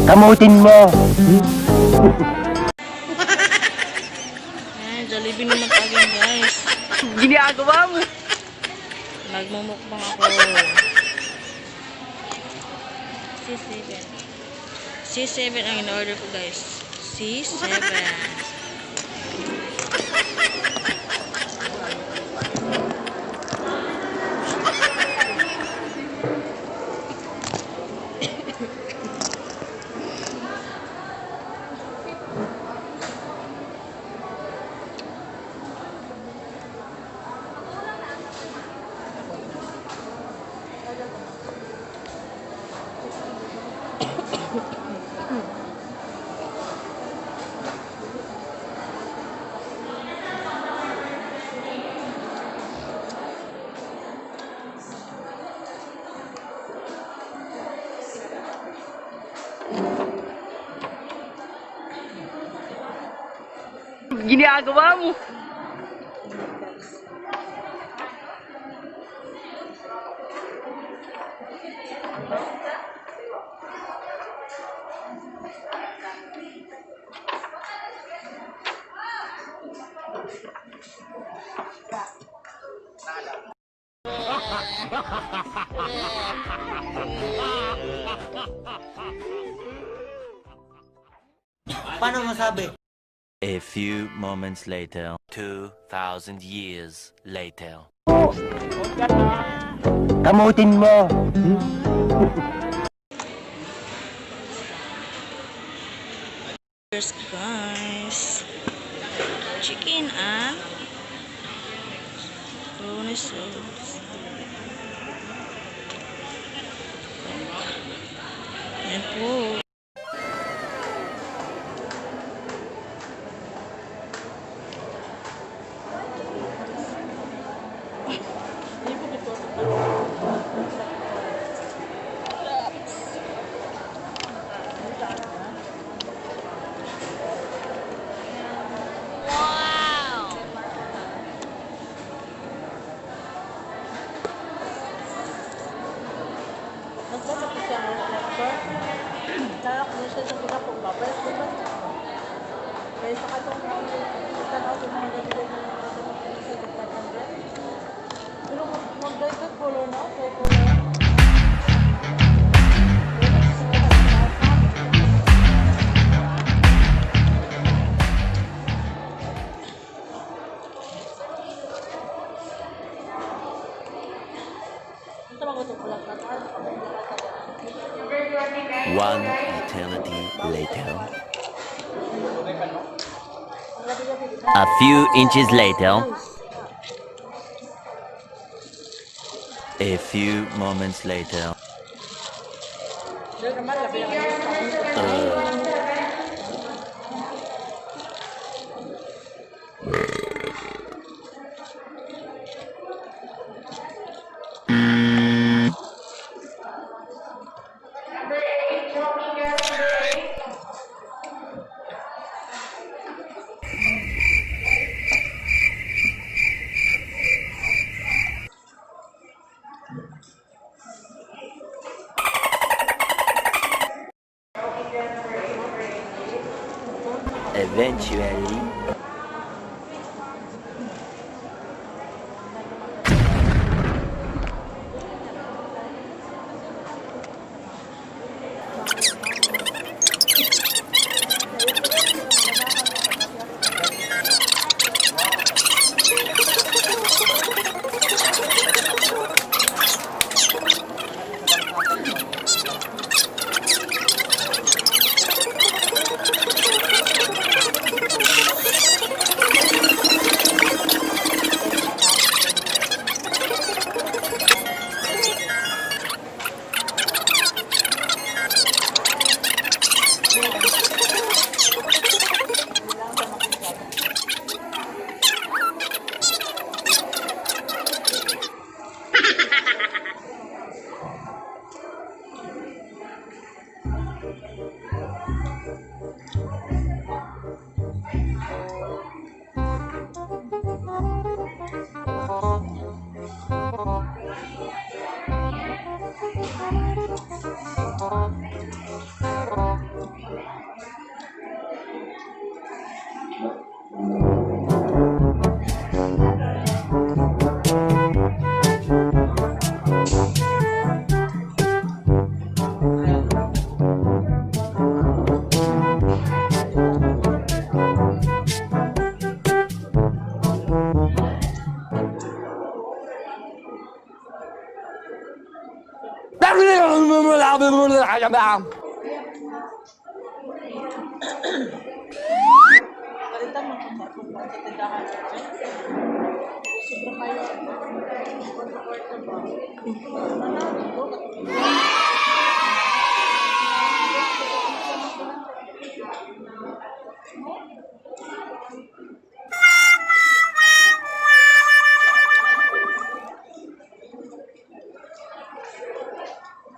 Kamutin mo. Ay, Jollibee naman tayo guys. Ginagawa mo. Nagmumukbang ako. C7. C7 ang in-order ko guys. C7. Ginagawa mo. Paano masabi? A few moments later, 2,000 years later. Kamutin mo. Cheers guys. Chicken and macaroni sauce. Yan po. One eternity later. A few inches later. A few moments later. Eventually.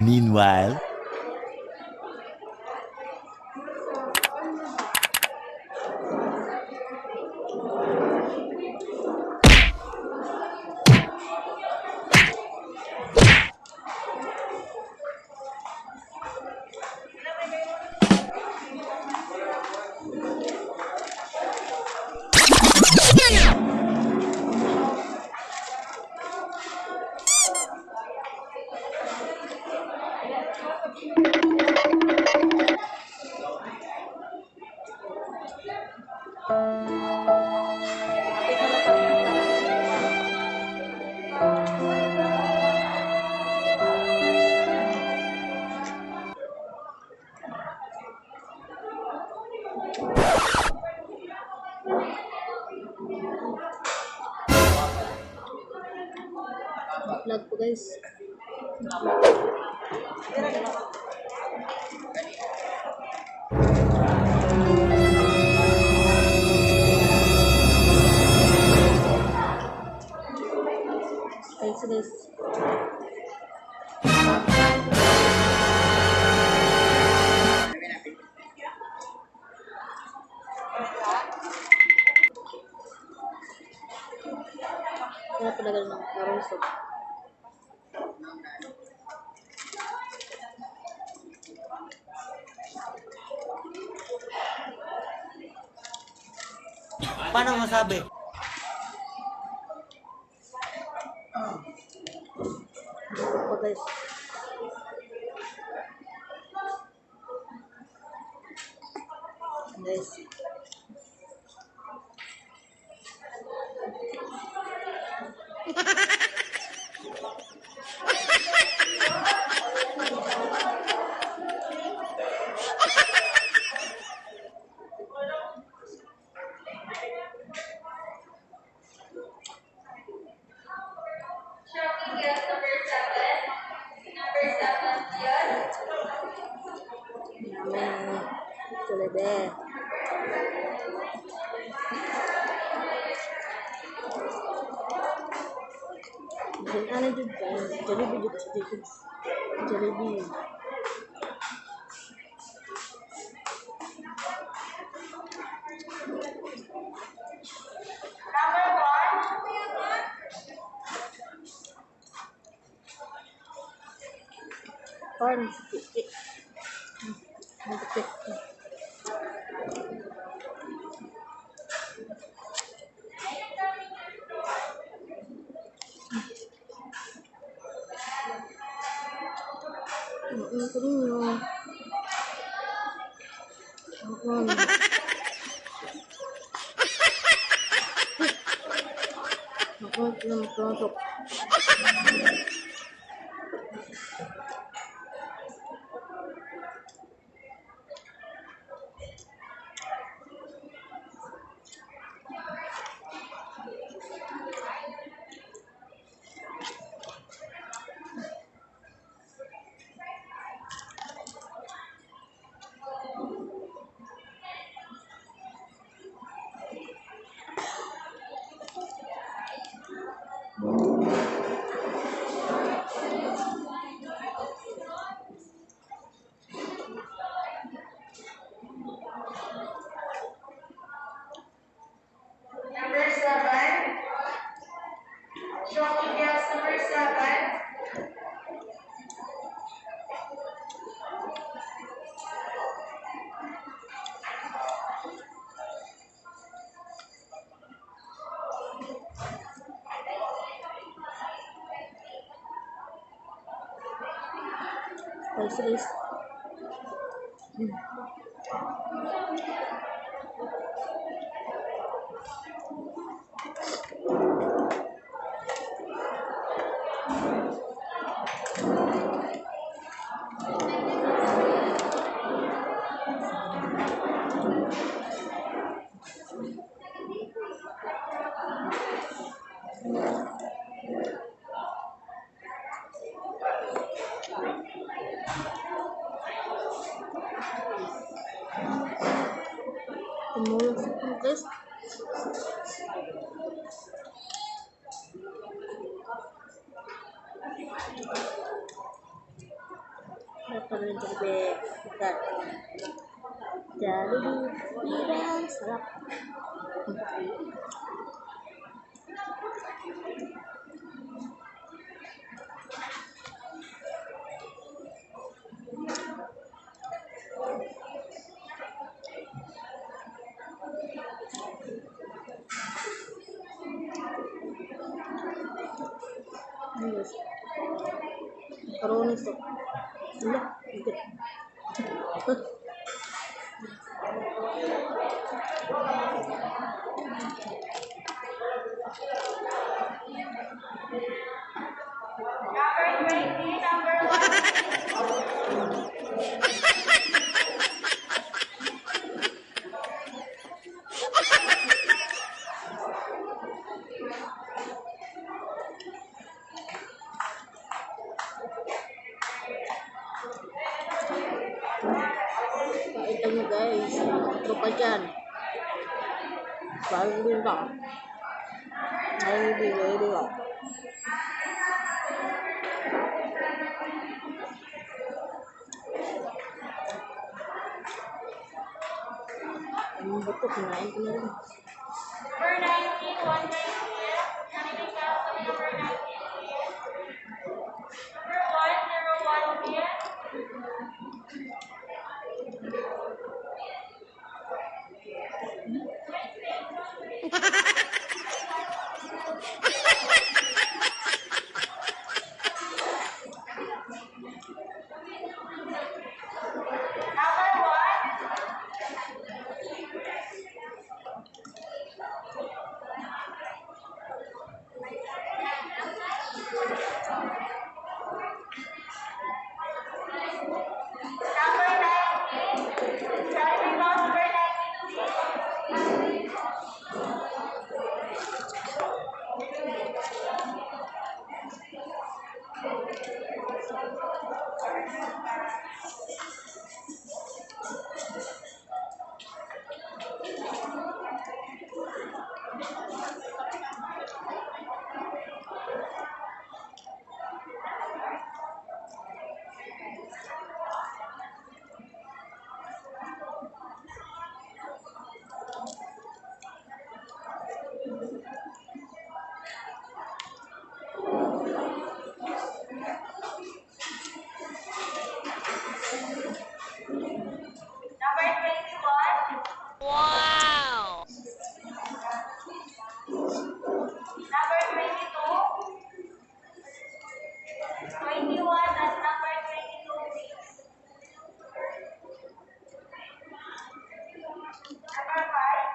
Meanwhile, Vlog po guys. Guys. Kaya palagal ng karusok. Paano masabi? Po guys. Guys. Namin. Tulebe. Ano dyan guys? Jollibee dito sa dito. Jollibee. Corn. Masuk. Number 7. Shocking girls, number 7. Guys. Tumulong sa guys. Dapat rin Jollibee. Kita. Jollibee. Pirang sarap. Guys. Macaroni soup. Wala. Higit. Number 20, number 1. Pakita nyo guys. Ito pa dyan. Bago din ba? Jollibee ba? Ang buto, kinain ko na rin. Number 19, 1 day here. Anything else on number 19 here? Number 101 here. Number 1. Number 19. Jollibee number 19, please. Number 21. Number 22. 21 at number 22, please. Number 5.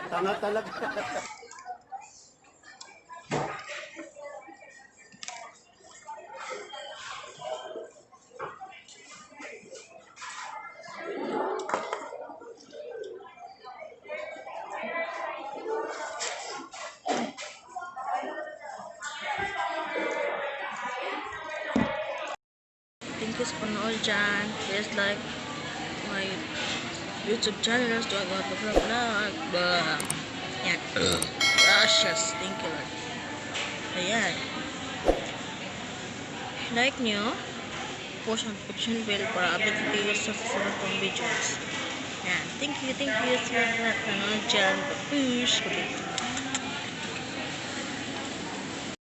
Tanga talaga. Thank you sa panood dyan. Please like my YouTube channel. Vlog. Yan. Gracias. Thank you, Lord. Ayan. Like nyo, post notification bell para update kayo sa susunod kong videos. Ayan. Thank you sa lahat na nanonood dyan. Babush!